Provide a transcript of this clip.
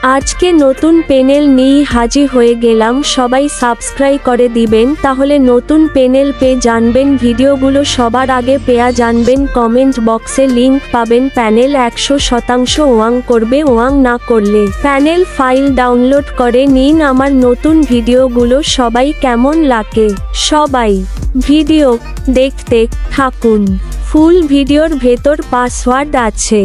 আজকে নতুন প্যানেল নিয়ে হাজির হয়ে গেলাম। সবাই সাবস্ক্রাইব করে দিবেন, তাহলে নতুন প্যানেল পেয়ে জানবেন। ভিডিওগুলো সবার আগে পেয়া জানবেন। কমেন্ট বক্সে লিংক পাবেন। প্যানেল 100% ওয়াং করবে। ওয়াং না করলে প্যানেল ফাইল ডাউনলোড করে নিন। আমার নতুন ভিডিওগুলো সবাই কেমন লাগে সবাই ভিডিও দেখতে থাকুন। ফুল ভিডিওর ভেতর পাসওয়ার্ড আছে,